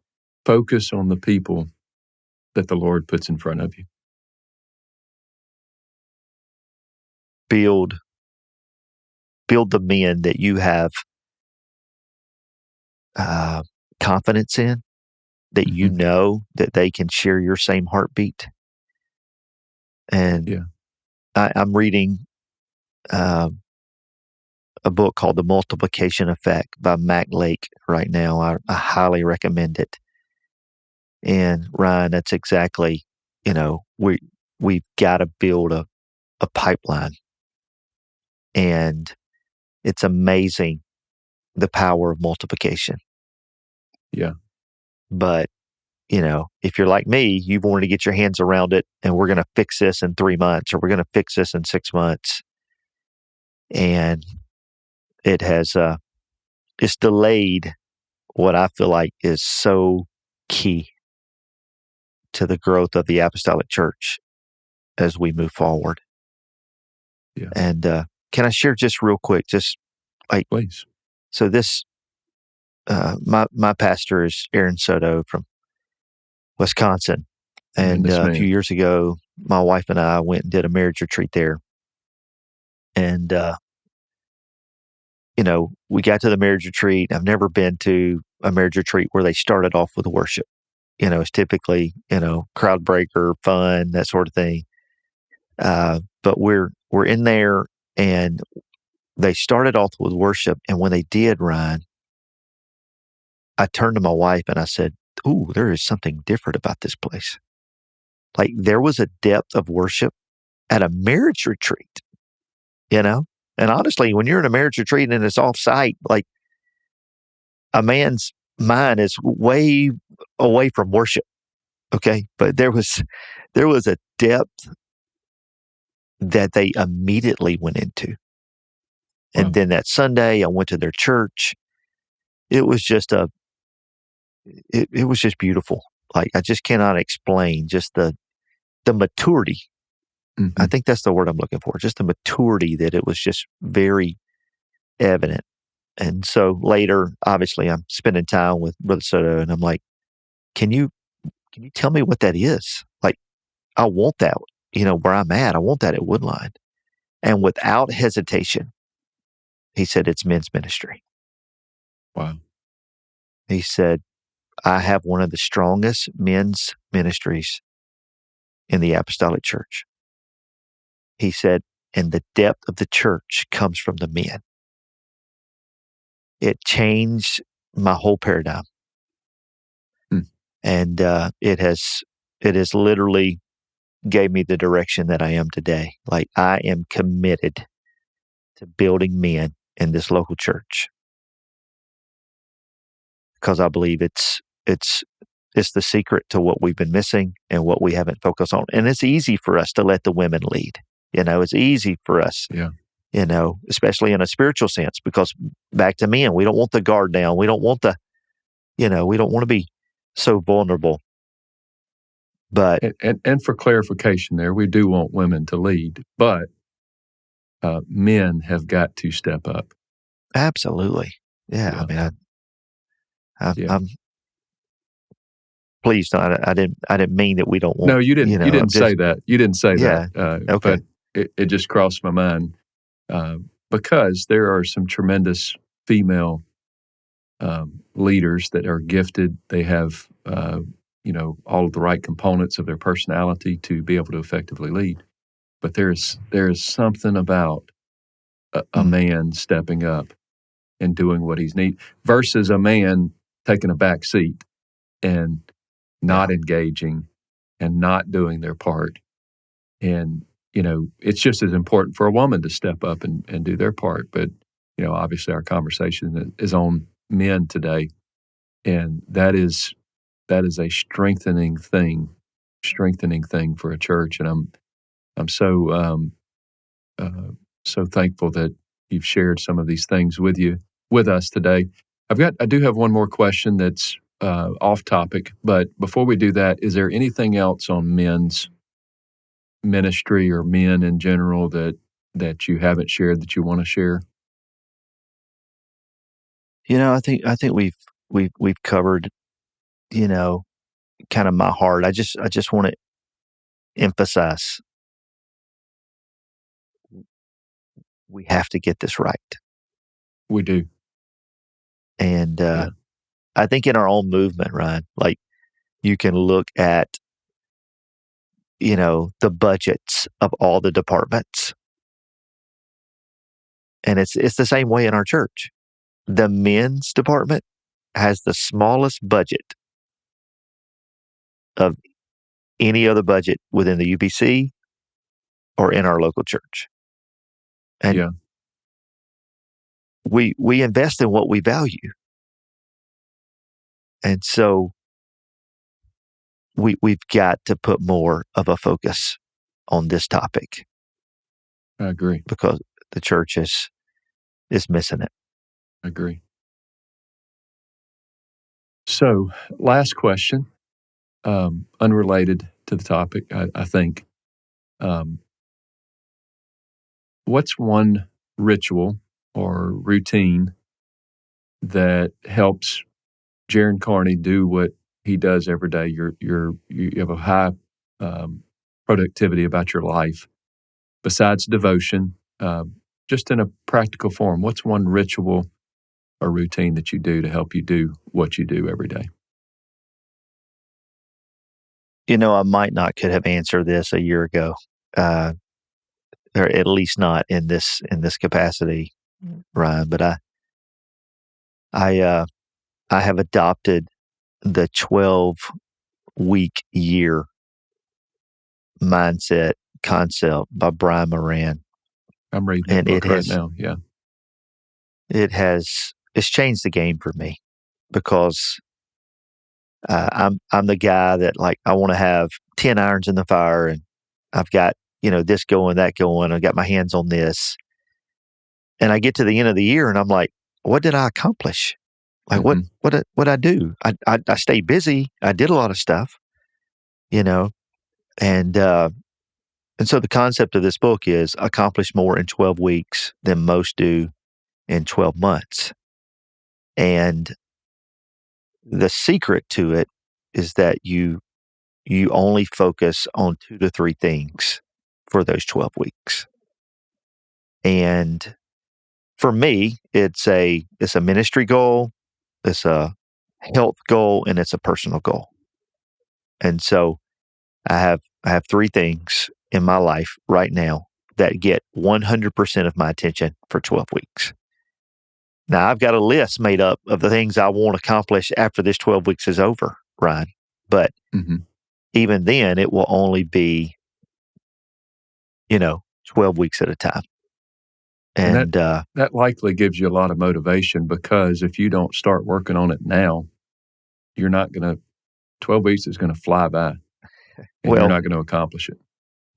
focus on the people that the Lord puts in front of you. Build the men that you have confidence in, that you know that they can share your same heartbeat. And I'm reading a book called The Multiplication Effect by Mac Lake right now. I highly recommend it. And Ryan, that's exactly, we've got to build a pipeline. And it's amazing the power of multiplication. Yeah. But, if you're like me, you've wanted to get your hands around it and we're going to fix this in 3 months or we're going to fix this in 6 months. And it has, it's delayed what I feel like is so key to the growth of the apostolic church as we move forward. Yeah. And can I share just real quick, please. So this, my pastor is Aaron Soto from Wisconsin. And a few years ago, my wife and I went and did a marriage retreat there. And, we got to the marriage retreat. I've never been to a marriage retreat where they started off with worship. It's typically, crowd breaker, fun, that sort of thing. But we're in there and they started off with worship. And when they did, Ryan, I turned to my wife and I said, "Ooh, there is something different about this place." Like there was a depth of worship at a marriage retreat, And honestly, when you're in a marriage retreat and it's off-site, like a man's mind is way away from worship. Okay. But there was a depth that they immediately went into. Wow. And then that Sunday I went to their church. It was just it was just beautiful. Like I just cannot explain just the maturity I think that's the word I'm looking for, just the maturity that it was just very evident. And so later, obviously, I'm spending time with Brother Soto, and I'm like, can you tell me what that is? Like, I want that, where I'm at. I want that at Woodline. And without hesitation, he said, it's men's ministry. Wow. He said, I have one of the strongest men's ministries in the apostolic church. He said, and the depth of the church comes from the men. It changed my whole paradigm. And it has literally gave me the direction that I am today. Like, I am committed to building men in this local church because I believe it's the secret to what we've been missing and what we haven't focused on. And it's easy for us to let the women lead. It's easy for us, especially in a spiritual sense, because back to men, we don't want the guard down. We don't want we don't want to be so vulnerable. But and for clarification there, we do want women to lead, but men have got to step up. Absolutely. Yeah. I mean, I'm please, I didn't mean that we don't want. No, you didn't. You didn't say that. You didn't say that. Okay. But it just crossed my mind because there are some tremendous female leaders that are gifted. They have all of the right components of their personality to be able to effectively lead. But there is something about a man stepping up and doing what he's needed versus a man taking a back seat and not engaging and not doing their part. And, it's just as important for a woman to step up and do their part. But, obviously our conversation is on men today. And that is a strengthening thing for a church. And I'm so thankful that you've shared some of these things with us today. I do have one more question that's off topic, but before we do that, is there anything else on men's ministry or men in general that you haven't shared that you want to share? I think we've covered, kind of my heart. I just want to emphasize we have to get this right. We do. And I think in our own movement, Ryan, like you can look at, the budgets of all the departments. And it's the same way in our church. The men's department has the smallest budget of any other budget within the UPC or in our local church. And we invest in what we value. And so we've got to put more of a focus on this topic. I agree. Because the church is missing it. I agree. So, last question, unrelated to the topic, I think. What's one ritual or routine that helps Jerron Carney do what he does every day? You have a high productivity about your life. Besides devotion, just in a practical form, what's one ritual or routine that you do to help you do what you do every day? I might not could have answered this a year ago, or at least not in this capacity, Ryan. But I have adopted the 12-week year mindset concept by Brian Moran. I'm reading that book right now. Yeah, it's changed the game for me because I'm the guy that, like, I want to have 10 irons in the fire, and I've got this going, that going. I got my hands on this, and I get to the end of the year, and I'm like, what did I accomplish? Like, what I do? I stayed busy. I did a lot of stuff, and And so the concept of this book is accomplish more in 12 weeks than most do in 12 months. And the secret to it is that you only focus on 2 to 3 things for those 12 weeks. And for me, it's a ministry goal, it's a health goal, and it's a personal goal. And so I have 3 things in my life right now that get 100% of my attention for 12 weeks. Now, I've got a list made up of the things I want to accomplish after this 12 weeks is over, Ryan. But even then, it will only be, 12 weeks at a time. And that likely gives you a lot of motivation, because if you don't start working on it now, 12 weeks is going to fly by, and you're not going to accomplish it.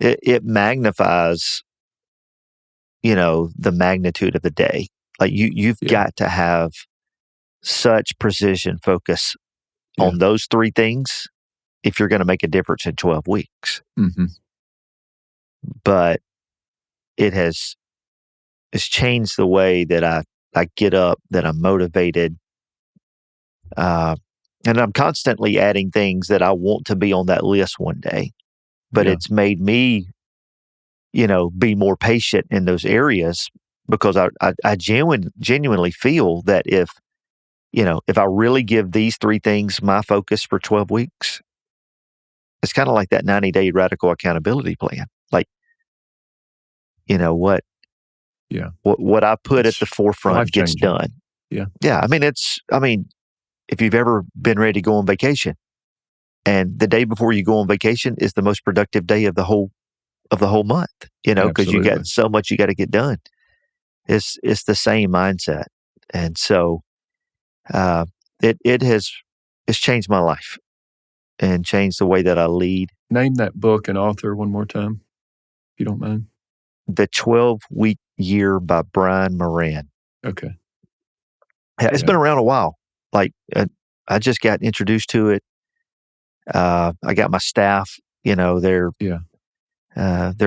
It magnifies, the magnitude of the day. Like you've got to have such precision focus on those 3 things if you're going to make a difference in 12 weeks. But it's changed the way that I get up, that I'm motivated. And I'm constantly adding things that I want to be on that list one day. But it's made me, be more patient in those areas, because I genuinely feel that if I really give these 3 things my focus for 12 weeks, it's kind of like that 90-day radical accountability plan. Like, what I put at the forefront gets done. Yeah. I mean, if you've ever been ready to go on vacation, and the day before you go on vacation is the most productive day of the whole month, because you got so much you got to get done. It's the same mindset. And so it's changed my life and changed the way that I lead. Name that book and author one more time, if you don't mind. The 12-Week Year by Brian Moran. Okay. It's been around a while. Like, I just got introduced to it. I got my staff, they're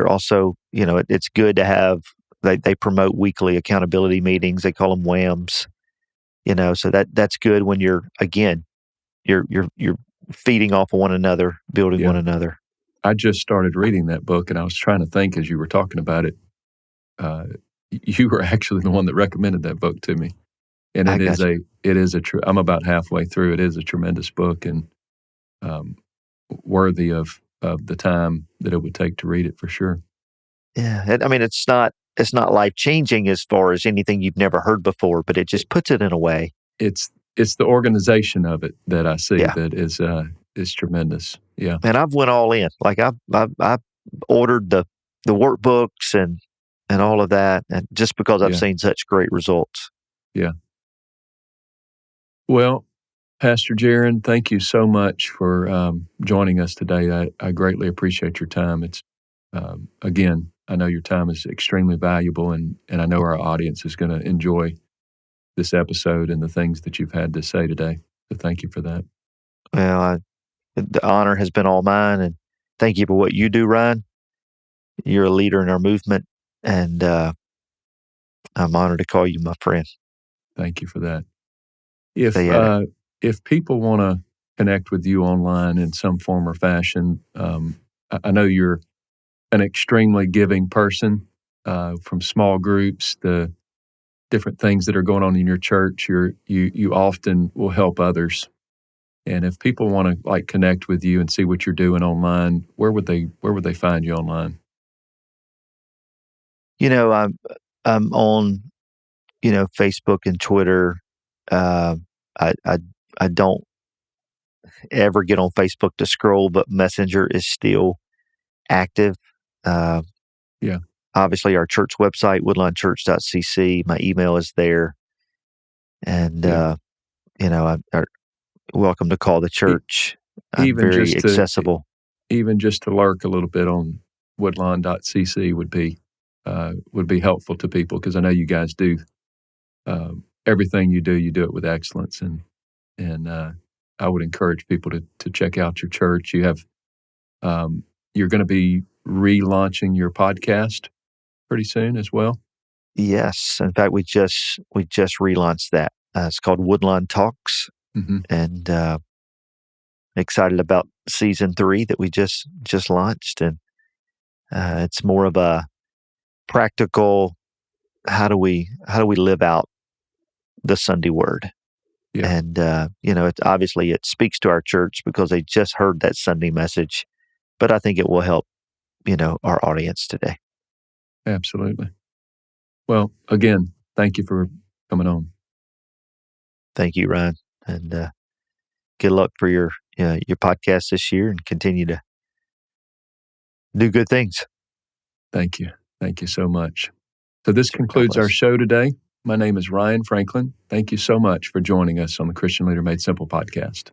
also, it's good to have, they promote weekly accountability meetings. They call them WHAMs, so that's good when you're feeding off of one another, building one another. I just started reading that book, and I was trying to think as you were talking about it. You were actually the one that recommended that book to me, and I'm about halfway through. It is a tremendous book, and worthy of the time that it would take to read it, for sure. Yeah, I mean, it's not life changing as far as anything you've never heard before, but it just puts it in a way. It's the organization of it that I see that is tremendous. Yeah, and I've went all in. Like I ordered the workbooks and all of that, and just because I've seen such great results. Yeah. Well, Pastor Jerron, thank you so much for joining us today. I greatly appreciate your time. It's again, I know your time is extremely valuable, and I know our audience is going to enjoy this episode and the things that you've had to say today. So thank you for that. Well, the honor has been all mine, and thank you for what you do, Ryan. You're a leader in our movement, and I'm honored to call you my friend. Thank you for that. If people want to connect with you online in some form or fashion, I know you're an extremely giving person, from small groups, the different things that are going on in your church. You often will help others. And if people want to connect with you and see what you're doing online, where would they find you online? I'm on, Facebook and Twitter. I don't ever get on Facebook to scroll, but Messenger is still active. Obviously, our church website, woodlinechurch.cc, my email is there. And, I'm welcome to call the church. I'm very accessible. Even just to lurk a little bit on woodline.cc would be helpful to people, because I know you guys do everything you do it with excellence, and I would encourage people to check out your church. You have you're going to be relaunching your podcast pretty soon as well. Yes, in fact, we just relaunched that. It's called Woodlawn Talks, Mm-hmm. and excited about season 3 that we just launched, and it's more of a practical. How do we live out the Sunday word? Yeah. And it speaks to our church because they just heard that Sunday message, but I think it will help our audience today. Absolutely. Well, again, thank you for coming on. Thank you, Ryan, and good luck for your podcast this year, and continue to do good things. Thank you. Thank you so much. So this concludes our show today. My name is Ryan Franklin. Thank you so much for joining us on the Christian Leader Made Simple podcast.